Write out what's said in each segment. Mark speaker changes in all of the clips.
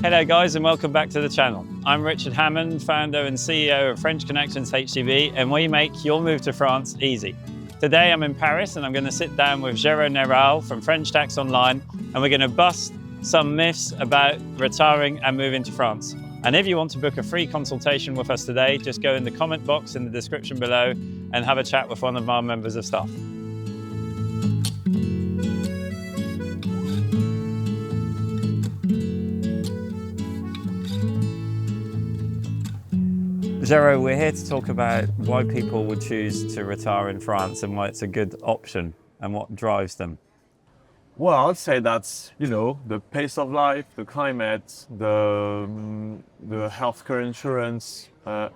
Speaker 1: Hello guys and welcome back to the channel. I'm Richard Hammond, founder and CEO of French Connections HCB, and we make your move to France easy. Today I'm in Paris and I'm going to sit down with Géraud Nayral from French Tax Online, and we're going to bust some myths about retiring and moving to France. And if you want to book a free consultation with us today, just go in the comment box in the description below and have a chat with one of our members of staff. Géraud, we're here to talk about why people would choose to retire in France and why it's a good option and what drives them.
Speaker 2: Well, I'd say that's, the pace of life, the climate, the healthcare insurance,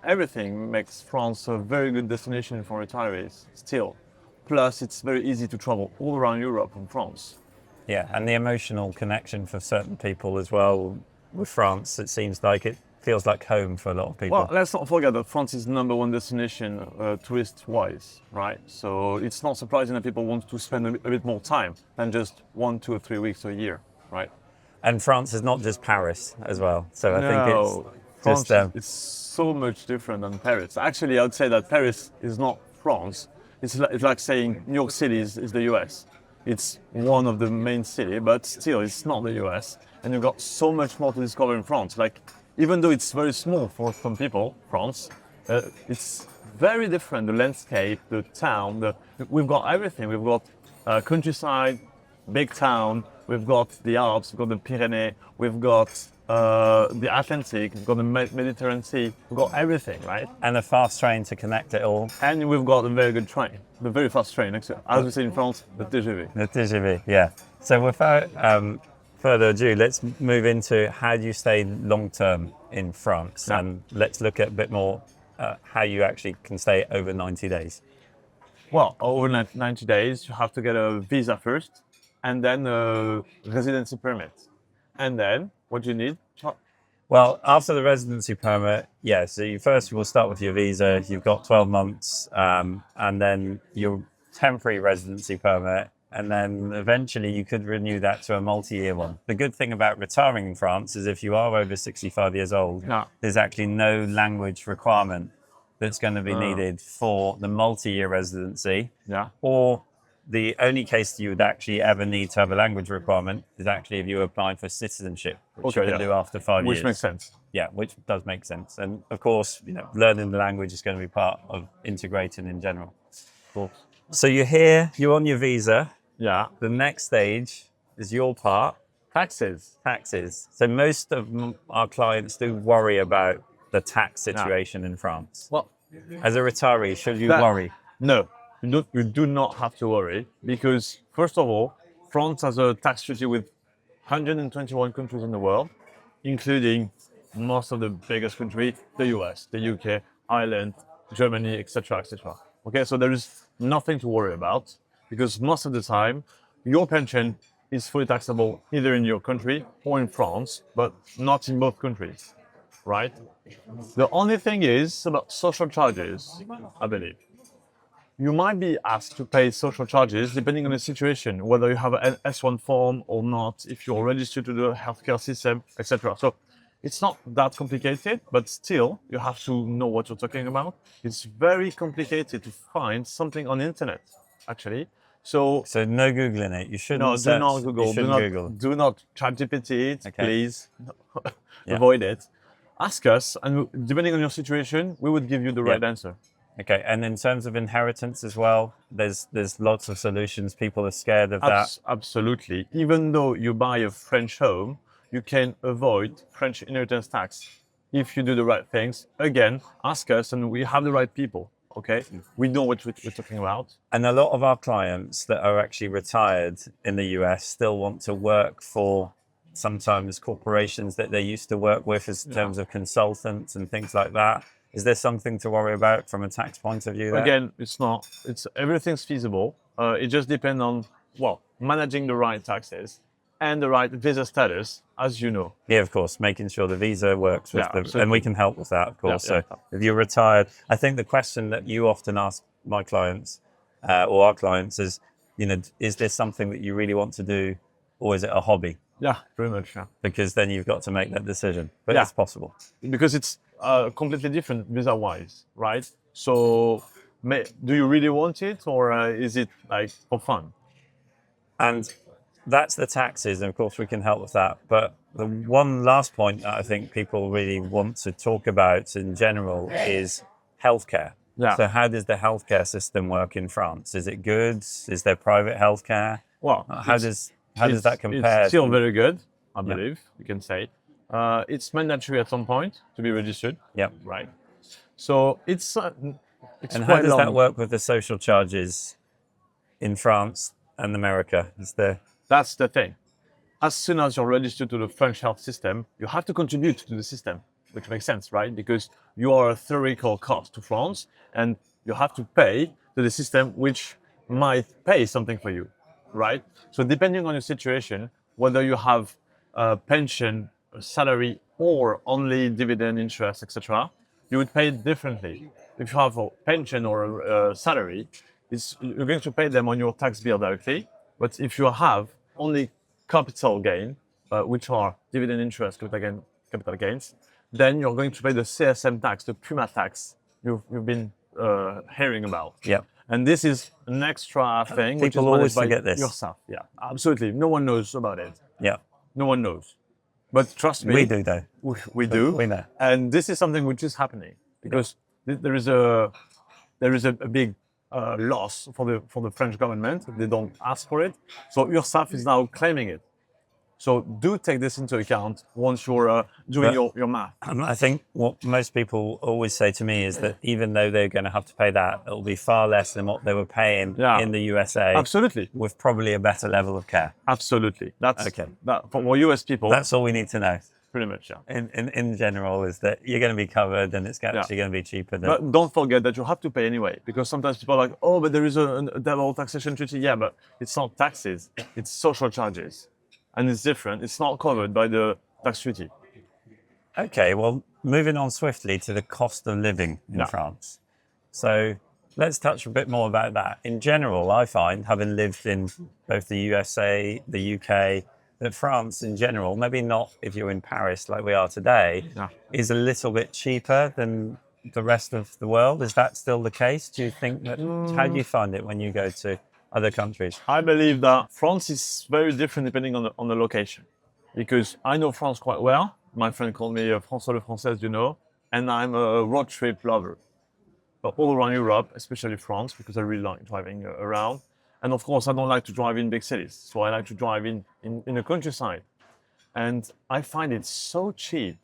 Speaker 2: everything makes France a very good destination for retirees still. Plus, it's very easy to travel all around Europe from France.
Speaker 1: Yeah, and the emotional connection for certain people as well with France, it seems like it feels like home for a lot of people.
Speaker 2: Well, let's not forget that France is the #1 destination tourist-wise, right? So it's not surprising that people want to spend a bit more time than just 1, 2 or 3 weeks a year, right?
Speaker 1: And France is not just Paris as well. So I think
Speaker 2: France it's so much different than Paris. Actually, I would say that Paris is not France. It's like saying New York City is the US. It's one of the main cities, but still it's not the US. And you've got so much more to discover in France. Even though it's very small for some people, France, it's very different. The landscape, the town, we've got everything. We've got countryside, big town, we've got the Alps, we've got the Pyrenees, we've got the Atlantic, we've got the Mediterranean Sea, we've got everything, right?
Speaker 1: And a fast train to connect it all.
Speaker 2: And we've got a very good train, the very fast train, as we say in France, the TGV.
Speaker 1: The TGV, yeah. So without further ado, let's move into how do you stay long-term in France, and let's look at a bit more how you actually can stay over 90 days.
Speaker 2: Well, over 90 days, you have to get a visa first, and then a residency permit. And then, what do you need?
Speaker 1: Well, after the residency permit, so you first will start with your visa, you've got 12 months, and then your temporary residency permit, and then eventually you could renew that to a multi-year one. The good thing about retiring in France is if you are over 65 years old, there's actually no language requirement that's going to be needed for the multi-year residency. Or the only case you would actually ever need to have a language requirement is actually if you're applying for citizenship, which you can do after 5 years.
Speaker 2: Which makes sense.
Speaker 1: Yeah, which does make sense. And of course, learning the language is going to be part of integrating in general.
Speaker 2: Cool.
Speaker 1: So you're here, you're on your visa.
Speaker 2: Yeah.
Speaker 1: The next stage is your part.
Speaker 2: Taxes.
Speaker 1: So most of our clients do worry about the tax situation in France.
Speaker 2: Well,
Speaker 1: as a retiree, should you worry?
Speaker 2: No, you do not have to worry, because first of all, France has a tax treaty with 121 countries in the world, including most of the biggest countries, the US, the UK, Ireland, Germany, etc., etc. Okay, so there is nothing to worry about, because most of the time, your pension is fully taxable either in your country or in France, but not in both countries, right? The only thing is about social charges, I believe. You might be asked to pay social charges depending on the situation, whether you have an S1 form or not, if you're registered to the healthcare system, etc. So it's not that complicated, but still, you have to know what you're talking about. It's very complicated to find something on the internet, actually. So
Speaker 1: no Googling it. You shouldn't.
Speaker 2: No, do not Google. Do not ChatGPT it, please. Avoid it. Ask us, and depending on your situation, we would give you the right answer.
Speaker 1: Okay, and in terms of inheritance as well, there's lots of solutions. People are scared of that.
Speaker 2: Absolutely. Even though you buy a French home, you can avoid French inheritance tax if you do the right things. Again, ask us, and we have the right people. Okay, we know what we're talking about.
Speaker 1: And a lot of our clients that are actually retired in the US still want to work for sometimes corporations that they used to work with in terms of consultants and things like that. Is there something to worry about from a tax point of view there?
Speaker 2: Again, it's not. Everything's feasible. It just depends on, managing the right taxes and the right visa status, as you know.
Speaker 1: Yeah, of course, making sure the visa works with and we can help with that, of course.
Speaker 2: Yeah.
Speaker 1: So if you're retired, I think the question that you often ask my clients or our clients is, is this something that you really want to do, or is it a hobby?
Speaker 2: Yeah, pretty much. Yeah,
Speaker 1: because then you've got to make that decision. But
Speaker 2: Yeah.
Speaker 1: it's possible.
Speaker 2: because it's completely different visa-wise, right? So, do you really want it, or is it like for fun?
Speaker 1: And that's the taxes, and of course we can help with that. But the one last point that I think people really want to talk about in general is healthcare.
Speaker 2: Yeah.
Speaker 1: So how does the healthcare system work in France? Is it good? Is there private healthcare?
Speaker 2: Well,
Speaker 1: How does that compare?
Speaker 2: It's still very good, I believe you can say. It's mandatory at some point to be registered.
Speaker 1: Yep.
Speaker 2: Right. So it's
Speaker 1: And how
Speaker 2: quite
Speaker 1: does
Speaker 2: long.
Speaker 1: that work with the social charges in France and America?
Speaker 2: That's the thing. As soon as you're registered to the French health system, you have to contribute to the system, which makes sense, right? Because you are a theoretical cost to France, and you have to pay to the system, which might pay something for you, right? So depending on your situation, whether you have a pension, a salary, or only dividend, interest, etc., you would pay it differently. If you have a pension or a salary, you're going to pay them on your tax bill directly. But if you have only capital gain, which are dividend, interest, capital gains, then you're going to pay the CSM tax, the PUMa tax you've been hearing about.
Speaker 1: Yeah.
Speaker 2: And this is an extra thing. which
Speaker 1: People
Speaker 2: is
Speaker 1: always
Speaker 2: managed by
Speaker 1: forget this.
Speaker 2: yourself. Yeah, absolutely. No one knows about it.
Speaker 1: Yeah.
Speaker 2: No one knows. But trust me,
Speaker 1: We do though.
Speaker 2: we do.
Speaker 1: We know.
Speaker 2: And this is something which is happening because there is a big loss for the French government. They don't ask for it. So URSSAF is now claiming it. So do take this into account once you're doing your math.
Speaker 1: I think what most people always say to me is that even though they're going to have to pay that, it'll be far less than what they were paying in the USA.
Speaker 2: Absolutely.
Speaker 1: With probably a better level of care.
Speaker 2: Absolutely. That's
Speaker 1: Okay.
Speaker 2: That, for US people,
Speaker 1: That's all we need to know.
Speaker 2: pretty much, yeah.
Speaker 1: In general, is that you're going to be covered and it's actually going to be cheaper than.
Speaker 2: But don't forget that you have to pay anyway, because sometimes people are like, oh, but there is a double taxation treaty. Yeah, but it's not taxes, it's social charges. And it's different. It's not covered by the tax treaty.
Speaker 1: Okay, well, moving on swiftly to the cost of living in France. So let's touch a bit more about that. In general, I find, having lived in both the USA, the UK, that France in general, maybe not if you're in Paris like we are today, is a little bit cheaper than the rest of the world. Is that still the case? Do you think that? How do you find it when you go to other countries?
Speaker 2: I believe that France is very different depending on the location, because I know France quite well. My friend called me François le Français, you know, and I'm a road trip lover. But all around Europe, especially France, because I really like driving around. And of course, I don't like to drive in big cities, so I like to drive in the countryside. And I find it so cheap.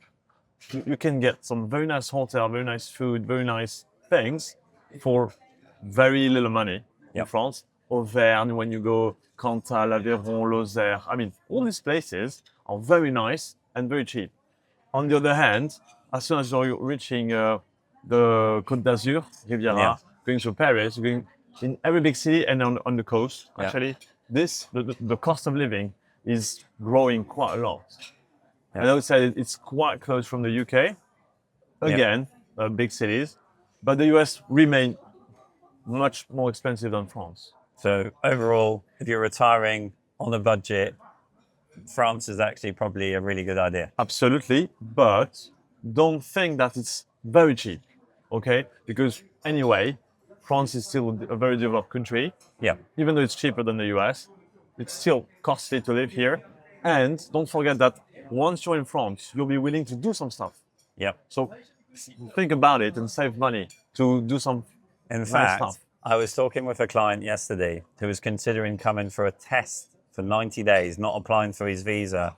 Speaker 2: You can get some very nice hotel, very nice food, very nice things for very little money in France. Auvergne, when you go, Cantal, Aveyron, Lozère. I mean, all these places are very nice and very cheap. On the other hand, as soon as you're reaching the Côte d'Azur, Riviera, going to Paris, going in every big city and on the coast, actually, the cost of living is growing quite a lot. And I would say it's quite close from the UK, again, big cities, but the US remain much more expensive than France.
Speaker 1: So overall, if you're retiring on a budget, France is actually probably a really good idea.
Speaker 2: Absolutely, but don't think that it's very cheap, okay? Because anyway, France is still a very developed country.
Speaker 1: Yeah.
Speaker 2: Even though it's cheaper than the US, it's still costly to live here. And don't forget that once you're in France, you'll be willing to do some stuff.
Speaker 1: Yeah.
Speaker 2: So think about it and save money to do some nice stuff.
Speaker 1: I was talking with a client yesterday who was considering coming for a test for 90 days, not applying for his visa,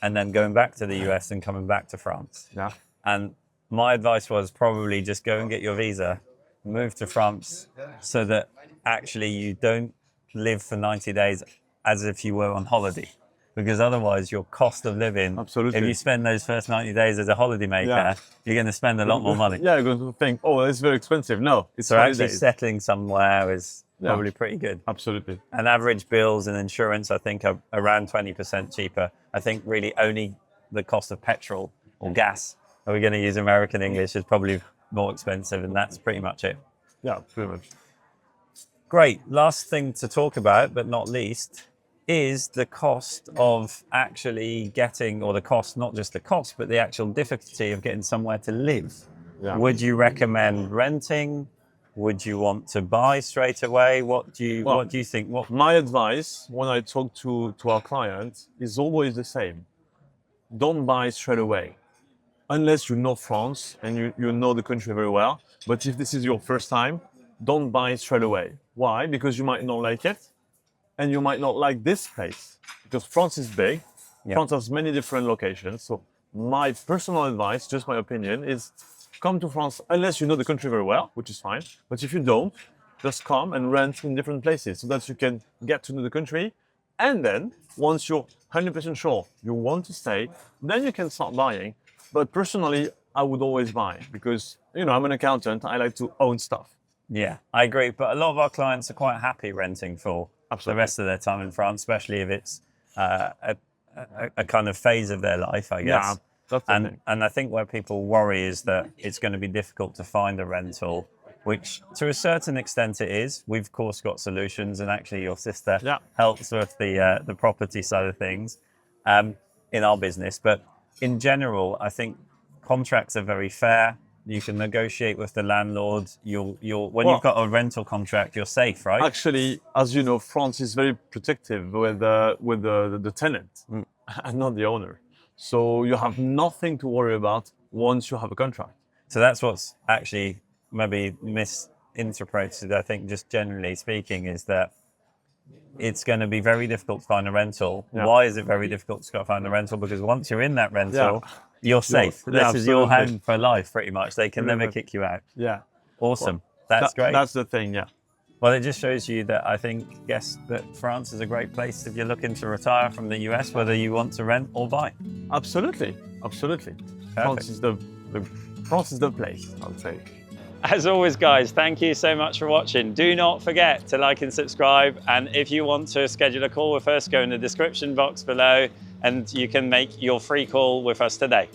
Speaker 1: and then going back to the US and coming back to France.
Speaker 2: Yeah.
Speaker 1: And my advice was probably just go and get your visa, move to France, so that actually you don't live for 90 days as if you were on holiday. Because otherwise your cost of living,
Speaker 2: Absolutely.
Speaker 1: if you spend those first 90 days as a holidaymaker, you're going to spend a lot more money.
Speaker 2: Yeah, you're going to think, oh, it's very expensive. No, it's
Speaker 1: So
Speaker 2: holidays.
Speaker 1: actually settling somewhere is probably pretty good.
Speaker 2: Absolutely.
Speaker 1: And average bills and insurance, I think, are around 20% cheaper. I think really only the cost of petrol or gas, are we going to use American English, is probably more expensive, and that's pretty much it.
Speaker 2: Yeah, pretty much.
Speaker 1: Great. Last thing to talk about, but not least, is the cost of actually getting, or the cost, not just the cost, but the actual difficulty of getting somewhere to live.
Speaker 2: Yeah.
Speaker 1: Would you recommend renting? Would you want to buy straight away? What do you think?
Speaker 2: My advice when I talk to our clients is always the same. Don't buy straight away. Unless you know France and you know the country very well. But if this is your first time, don't buy straight away. Why? Because you might not like it. And you might not like this place. Because France is big.
Speaker 1: Yeah.
Speaker 2: France has many different locations. So my personal advice, just my opinion, is come to France unless you know the country very well, which is fine. But if you don't, just come and rent in different places so that you can get to know the country. And then once you're 100% sure you want to stay, then you can start buying. But personally, I would always buy because, I'm an accountant. I like to own stuff.
Speaker 1: Yeah, I agree. But a lot of our clients are quite happy renting for the rest of their time in France, especially if it's a kind of phase of their life, I guess.
Speaker 2: Yeah, that's the thing.
Speaker 1: And I think where people worry is that it's going to be difficult to find a rental, which to a certain extent it is. We've of course got solutions, and actually your sister helps with the property side of things in our business. But in general, I think contracts are very fair. You can negotiate with the landlord. You've got a rental contract, you're safe, right?
Speaker 2: Actually, as you know, France is very protective with the tenant and not the owner. So you have nothing to worry about once you have a contract.
Speaker 1: So that's what's actually maybe misinterpreted, I think, just generally speaking, is that it's going to be very difficult to find a rental. Yeah. Why is it very difficult to find a rental? Because once you're in that rental, you're safe. This is your home for life, pretty much. They can never kick you out.
Speaker 2: Yeah.
Speaker 1: Awesome. That's great.
Speaker 2: That's the thing, yeah.
Speaker 1: Well, it just shows you that I guess that France is a great place if you're looking to retire from the US, whether you want to rent or buy.
Speaker 2: Absolutely. France is the place, I would say.
Speaker 1: As always, guys, thank you so much for watching. Do not forget to like and subscribe. And if you want to schedule a call with us, go in the description box below and you can make your free call with us today.